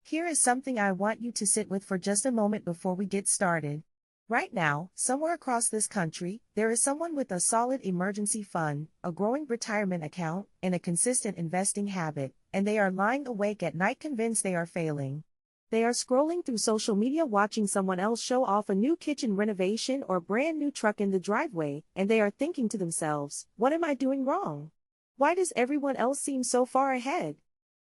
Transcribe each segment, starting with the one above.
Here is something I want you to sit with for just a moment before we get started. Right now, somewhere across this country, there is someone with a solid emergency fund, a growing retirement account, and a consistent investing habit, and they are lying awake at night convinced they are failing. They are scrolling through social media watching someone else show off a new kitchen renovation or brand new truck in the driveway, and they are thinking to themselves, what am I doing wrong? Why does everyone else seem so far ahead?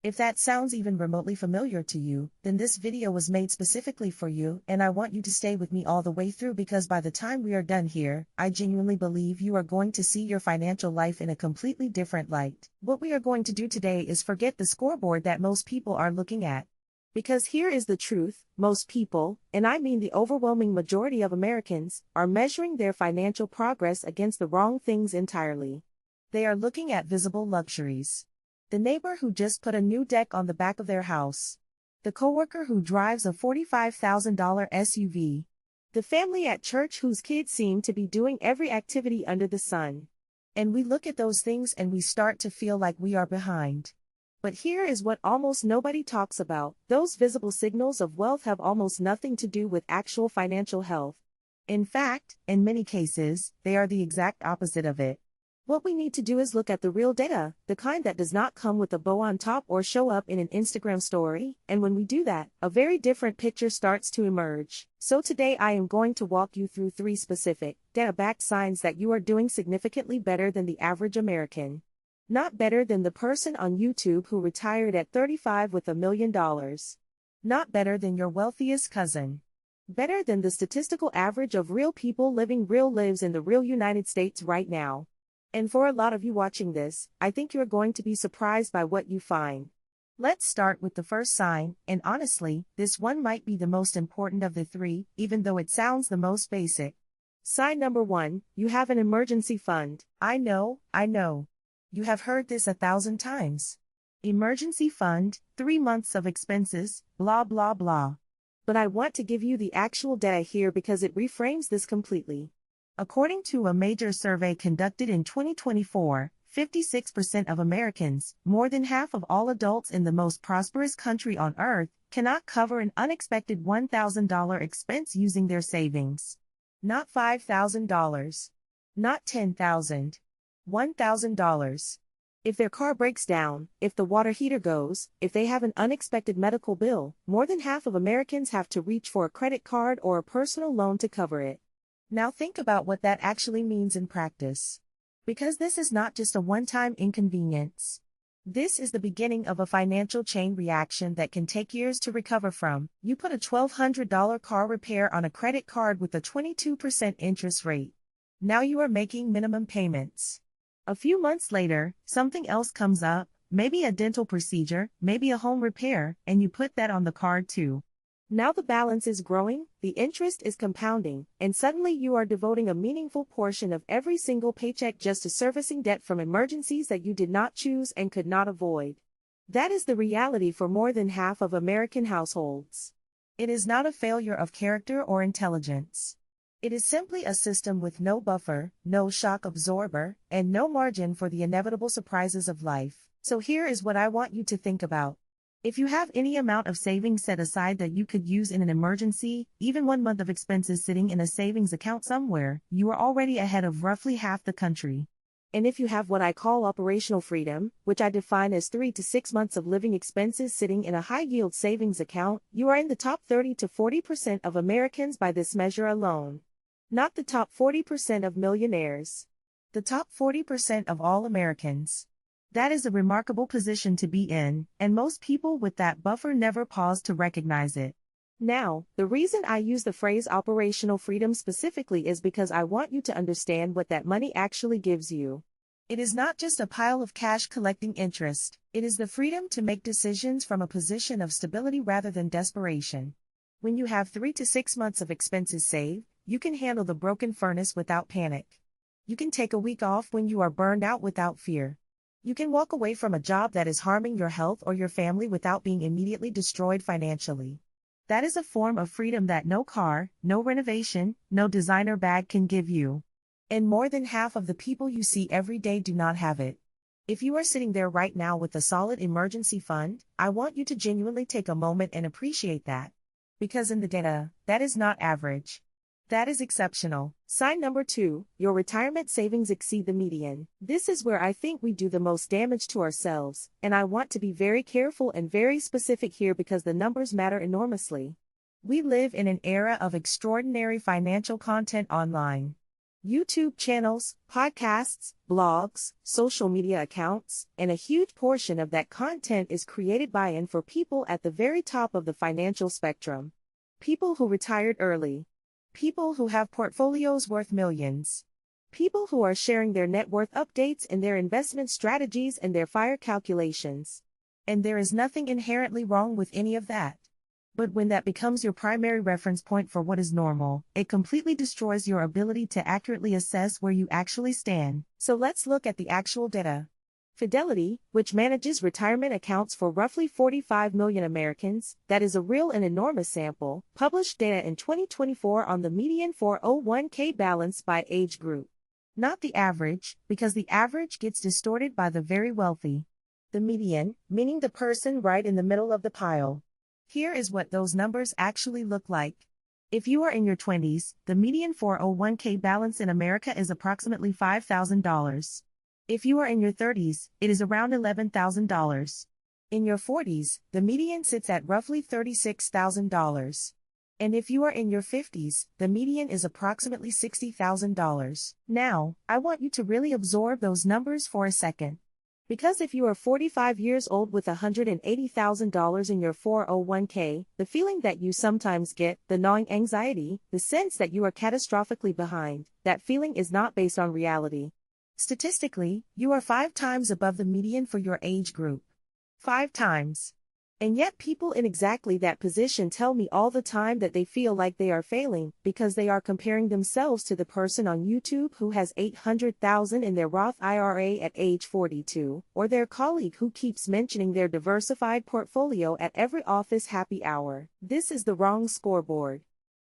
If that sounds even remotely familiar to you, then this video was made specifically for you, and I want you to stay with me all the way through because by the time we are done here, I genuinely believe you are going to see your financial life in a completely different light. What we are going to do today is forget the scoreboard that most people are looking at. Because here is the truth, most people, and I mean the overwhelming majority of Americans, are measuring their financial progress against the wrong things entirely. They are looking at visible luxuries. The neighbor who just put a new deck on the back of their house. The coworker who drives a $45,000 SUV. The family at church whose kids seem to be doing every activity under the sun. And we look at those things and we start to feel like we are behind. But here is what almost nobody talks about. Those visible signals of wealth have almost nothing to do with actual financial health. In fact, in many cases, they are the exact opposite of it. What we need to do is look at the real data, the kind that does not come with a bow on top or show up in an Instagram story, and when we do that, a very different picture starts to emerge. So today I am going to walk you through 3 specific, data-backed signs that you are doing significantly better than the average American. Not better than the person on YouTube who retired at 35 with $1 million. Not better than your wealthiest cousin. Better than the statistical average of real people living real lives in the real United States right now. And for a lot of you watching this, I think you're going to be surprised by what you find. Let's start with the first sign, and honestly, this one might be the most important of the 3, even though it sounds the most basic. Sign number 1, you have an emergency fund. I know. You have heard this 1,000 times. Emergency fund, 3 months of expenses, blah blah blah. But I want to give you the actual data here because it reframes this completely. According to a major survey conducted in 2024, 56% of Americans, more than half of all adults in the most prosperous country on earth, cannot cover an unexpected $1,000 expense using their savings. Not $5,000. Not $10,000. $1,000. If their car breaks down, if the water heater goes, if they have an unexpected medical bill, more than half of Americans have to reach for a credit card or a personal loan to cover it. Now think about what that actually means in practice. Because this is not just a one-time inconvenience. This is the beginning of a financial chain reaction that can take years to recover from. You put a $1,200 car repair on a credit card with a 22% interest rate. Now you are making minimum payments. A few months later, something else comes up, maybe a dental procedure, maybe a home repair, and you put that on the card too. Now the balance is growing, the interest is compounding, and suddenly you are devoting a meaningful portion of every single paycheck just to servicing debt from emergencies that you did not choose and could not avoid. That is the reality for more than half of American households. It is not a failure of character or intelligence. It is simply a system with no buffer, no shock absorber, and no margin for the inevitable surprises of life. So here is what I want you to think about. If you have any amount of savings set aside that you could use in an emergency, even 1 month of expenses sitting in a savings account somewhere, you are already ahead of roughly half the country. And if you have what I call operational freedom, which I define as 3 to 6 months of living expenses sitting in a high-yield savings account, you are in the top 30 to 40% of Americans by this measure alone. Not the top 40% of millionaires. The top 40% of all Americans. That is a remarkable position to be in, and most people with that buffer never pause to recognize it. Now, the reason I use the phrase operational freedom specifically is because I want you to understand what that money actually gives you. It is not just a pile of cash collecting interest, it is the freedom to make decisions from a position of stability rather than desperation. When you have 3 to 6 months of expenses saved, you can handle the broken furnace without panic. You can take a week off when you are burned out without fear. You can walk away from a job that is harming your health or your family without being immediately destroyed financially. That is a form of freedom that no car, no renovation, no designer bag can give you. And more than half of the people you see every day do not have it. If you are sitting there right now with a solid emergency fund, I want you to genuinely take a moment and appreciate that. Because in the data, that is not average. That is exceptional. Sign number 2, your retirement savings exceed the median. This is where I think we do the most damage to ourselves, and I want to be very careful and very specific here because the numbers matter enormously. We live in an era of extraordinary financial content online. YouTube channels, podcasts, blogs, social media accounts, and a huge portion of that content is created by and for people at the very top of the financial spectrum. People who retired early. People who have portfolios worth millions. People who are sharing their net worth updates and their investment strategies and their FIRE calculations. And there is nothing inherently wrong with any of that. But when that becomes your primary reference point for what is normal, it completely destroys your ability to accurately assess where you actually stand. So let's look at the actual data. Fidelity, which manages retirement accounts for roughly 45 million Americans, that is a real and enormous sample, published data in 2024 on the median 401k balance by age group. Not the average, because the average gets distorted by the very wealthy. The median, meaning the person right in the middle of the pile. Here is what those numbers actually look like. If you are in your 20s, the median 401k balance in America is approximately $5,000. If you are in your 30s, it is around $11,000. In your 40s, the median sits at roughly $36,000. And if you are in your 50s, the median is approximately $60,000. Now, I want you to really absorb those numbers for a second. Because if you are 45 years old with $180,000 in your 401k, the feeling that you sometimes get, the gnawing anxiety, the sense that you are catastrophically behind, that feeling is not based on reality. Statistically, you are 5 times above the median for your age group. 5 times. And yet people in exactly that position tell me all the time that they feel like they are failing because they are comparing themselves to the person on YouTube who has $800,000 in their Roth IRA at age 42, or their colleague who keeps mentioning their diversified portfolio at every office happy hour. This is the wrong scoreboard.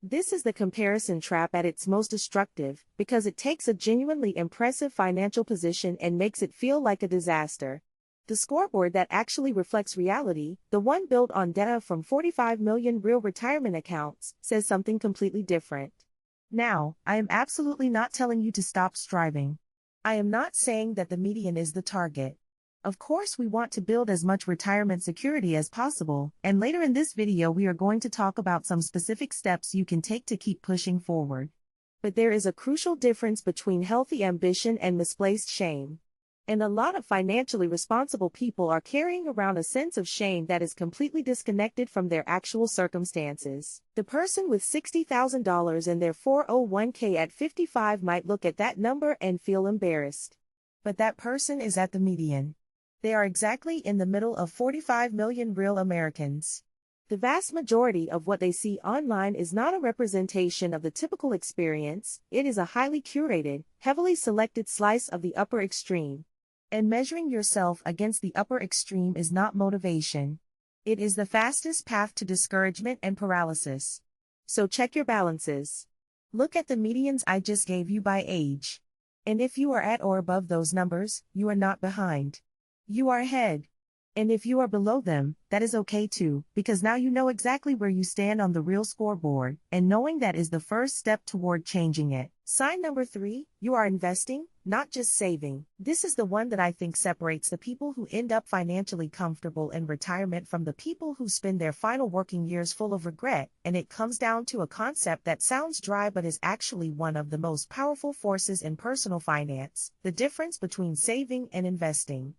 This is the comparison trap at its most destructive, because it takes a genuinely impressive financial position and makes it feel like a disaster. The scoreboard that actually reflects reality, the one built on data from 45 million real retirement accounts, says something completely different. Now, I am absolutely not telling you to stop striving. I am not saying that the median is the target. Of course, we want to build as much retirement security as possible, and later in this video we are going to talk about some specific steps you can take to keep pushing forward. But there is a crucial difference between healthy ambition and misplaced shame. And a lot of financially responsible people are carrying around a sense of shame that is completely disconnected from their actual circumstances. The person with $60,000 in their 401k at 55 might look at that number and feel embarrassed. But that person is at the median. They are exactly in the middle of 45 million real Americans. The vast majority of what they see online is not a representation of the typical experience, it is a highly curated, heavily selected slice of the upper extreme. And measuring yourself against the upper extreme is not motivation. It is the fastest path to discouragement and paralysis. So check your balances. Look at the medians I just gave you by age. And if you are at or above those numbers, you are not behind. You are ahead. And if you are below them, that is okay too, because now you know exactly where you stand on the real scoreboard, and knowing that is the first step toward changing it. Sign number 3, you are investing, not just saving. This is the one that I think separates the people who end up financially comfortable in retirement from the people who spend their final working years full of regret, and it comes down to a concept that sounds dry but is actually one of the most powerful forces in personal finance, the difference between saving and investing.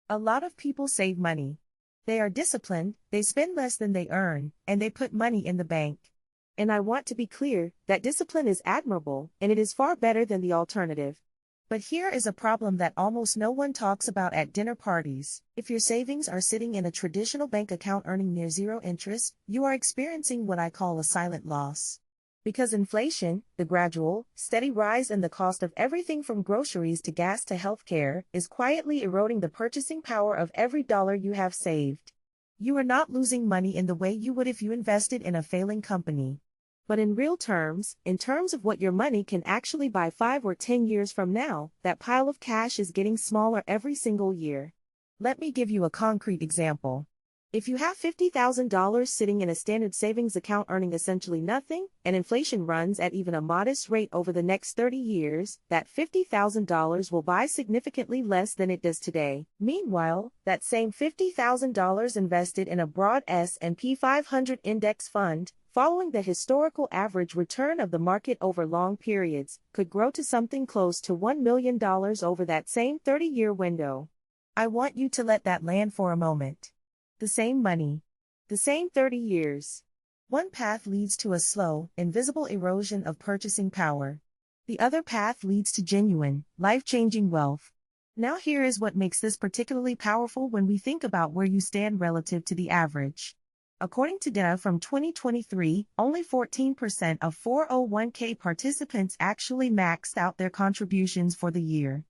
A lot of people save money. They are disciplined, they spend less than they earn, and they put money in the bank. And I want to be clear that discipline is admirable, and it is far better than the alternative. But here is a problem that almost no one talks about at dinner parties. If your savings are sitting in a traditional bank account earning near zero interest, you are experiencing what I call a silent loss. Because inflation, the gradual, steady rise in the cost of everything from groceries to gas to healthcare, is quietly eroding the purchasing power of every dollar you have saved. You are not losing money in the way you would if you invested in a failing company. But in real terms, in terms of what your money can actually buy 5 or 10 years from now, that pile of cash is getting smaller every single year. Let me give you a concrete example. If you have $50,000 sitting in a standard savings account earning essentially nothing, and inflation runs at even a modest rate over the next 30 years, that $50,000 will buy significantly less than it does today. Meanwhile, that same $50,000 invested in a broad S&P 500 index fund, following the historical average return of the market over long periods, could grow to something close to $1 million over that same 30-year window. I want you to let that land for a moment. The same money. The same 30 years. One path leads to a slow, invisible erosion of purchasing power. The other path leads to genuine, life-changing wealth. Now here is what makes this particularly powerful when we think about where you stand relative to the average. According to data from 2023, only 14% of 401k participants actually maxed out their contributions for the year.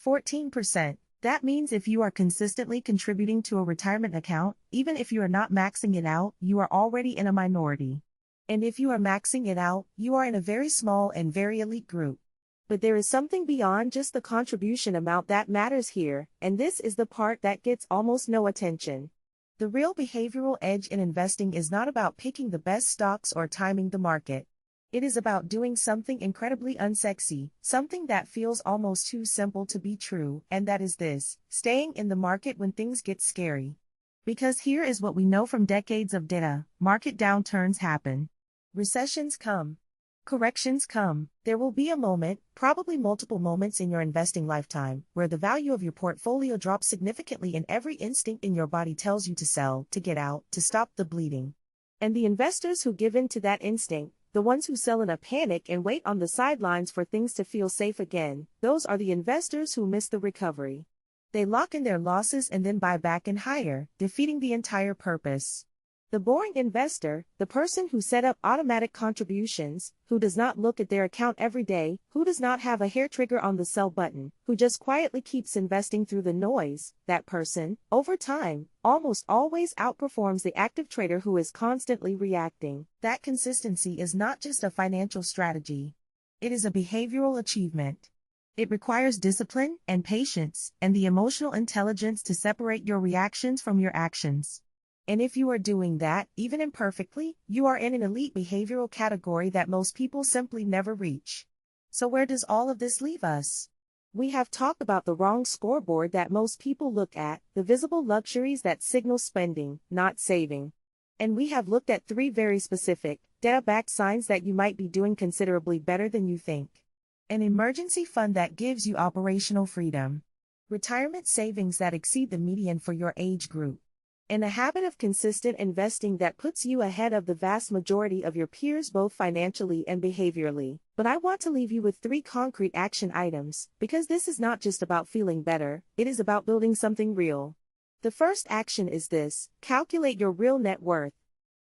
14%. That means if you are consistently contributing to a retirement account, even if you are not maxing it out, you are already in a minority. And if you are maxing it out, you are in a very small and very elite group. But there is something beyond just the contribution amount that matters here, and this is the part that gets almost no attention. The real behavioral edge in investing is not about picking the best stocks or timing the market. It is about doing something incredibly unsexy, something that feels almost too simple to be true, and that is this: staying in the market when things get scary. Because here is what we know from decades of data: market downturns happen. Recessions come. Corrections come. There will be a moment, probably multiple moments in your investing lifetime, where the value of your portfolio drops significantly and every instinct in your body tells you to sell, to get out, to stop the bleeding. And the investors who give in to that instinct, the ones who sell in a panic and wait on the sidelines for things to feel safe again, those are the investors who miss the recovery. They lock in their losses and then buy back and higher, defeating the entire purpose. The boring investor, the person who set up automatic contributions, who does not look at their account every day, who does not have a hair trigger on the sell button, who just quietly keeps investing through the noise, that person, over time, almost always outperforms the active trader who is constantly reacting. That consistency is not just a financial strategy. It is a behavioral achievement. It requires discipline and patience and the emotional intelligence to separate your reactions from your actions. And if you are doing that, even imperfectly, you are in an elite behavioral category that most people simply never reach. So where does all of this leave us? We have talked about the wrong scoreboard that most people look at, the visible luxuries that signal spending, not saving. And we have looked at 3 very specific, data-backed signs that you might be doing considerably better than you think. An emergency fund that gives you operational freedom. Retirement savings that exceed the median for your age group. And a habit of consistent investing that puts you ahead of the vast majority of your peers both financially and behaviorally. But I want to leave you with 3 concrete action items, because this is not just about feeling better, it is about building something real. The first action is this: calculate your real net worth.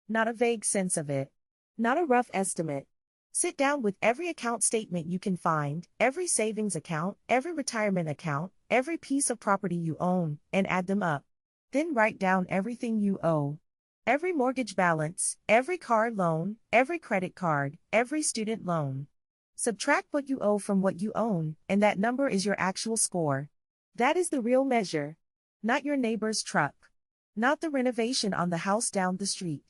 Not a vague sense of it. Not a rough estimate. Sit down with every account statement you can find, every savings account, every retirement account, every piece of property you own, and add them up. Then write down everything you owe. Every mortgage balance, every car loan, every credit card, every student loan. Subtract what you owe from what you own, and that number is your actual score. That is the real measure. Not your neighbor's truck. Not the renovation on the house down the street.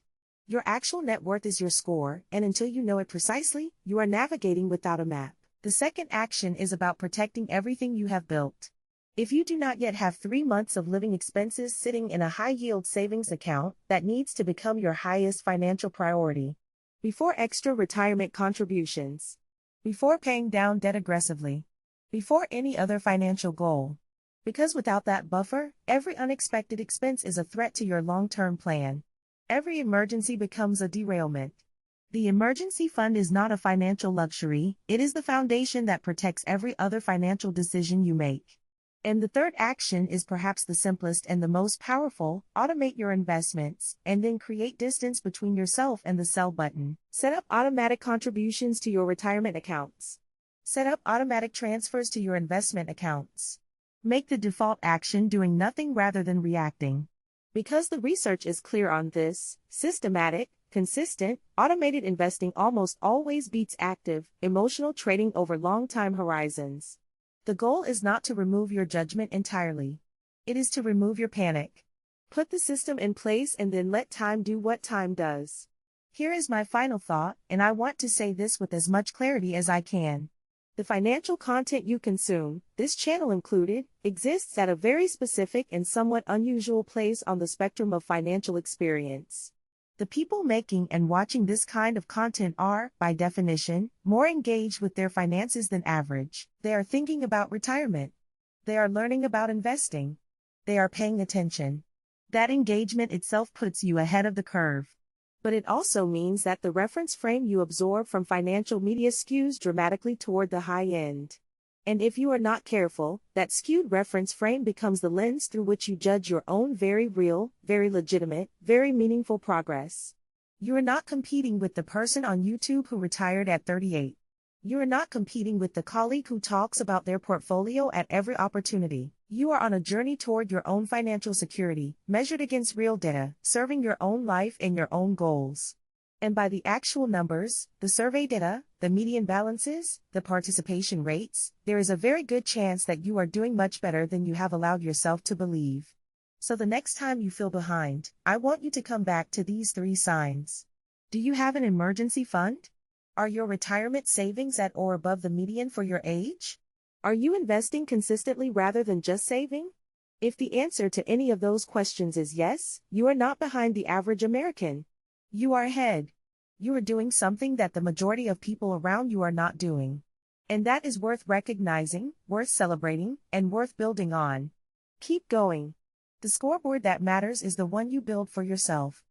Your actual net worth is your score, and until you know it precisely, you are navigating without a map. The second action is about protecting everything you have built. If you do not yet have 3 months of living expenses sitting in a high-yield savings account, that needs to become your highest financial priority. Before extra retirement contributions. Before paying down debt aggressively. Before any other financial goal. Because without that buffer, every unexpected expense is a threat to your long-term plan. Every emergency becomes a derailment. The emergency fund is not a financial luxury, it is the foundation that protects every other financial decision you make. And the third action is perhaps the simplest and the most powerful: automate your investments, and then create distance between yourself and the sell button. Set up automatic contributions to your retirement accounts. Set up automatic transfers to your investment accounts. Make the default action doing nothing rather than reacting. Because the research is clear on this: systematic, consistent, automated investing almost always beats active, emotional trading over long-time horizons. The goal is not to remove your judgment entirely. It is to remove your panic. Put the system in place and then let time do what time does. Here is my final thought, and I want to say this with as much clarity as I can. The financial content you consume, this channel included, exists at a very specific and somewhat unusual place on the spectrum of financial experience. The people making and watching this kind of content are, by definition, more engaged with their finances than average. They are thinking about retirement. They are learning about investing. They are paying attention. That engagement itself puts you ahead of the curve. But it also means that the reference frame you absorb from financial media skews dramatically toward the high end. And if you are not careful, that skewed reference frame becomes the lens through which you judge your own very real, very legitimate, very meaningful progress. You are not competing with the person on YouTube who retired at 38. You are not competing with the colleague who talks about their portfolio at every opportunity. You are on a journey toward your own financial security, measured against real data, serving your own life and your own goals. And by the actual numbers, the survey data, the median balances, the participation rates, there is a very good chance that you are doing much better than you have allowed yourself to believe. So the next time you feel behind, I want you to come back to these 3 signs. Do you have an emergency fund? Are your retirement savings at or above the median for your age? Are you investing consistently rather than just saving? If the answer to any of those questions is yes, you are not behind the average American. You are ahead. You are doing something that the majority of people around you are not doing. And that is worth recognizing, worth celebrating, and worth building on. Keep going. The scoreboard that matters is the one you build for yourself.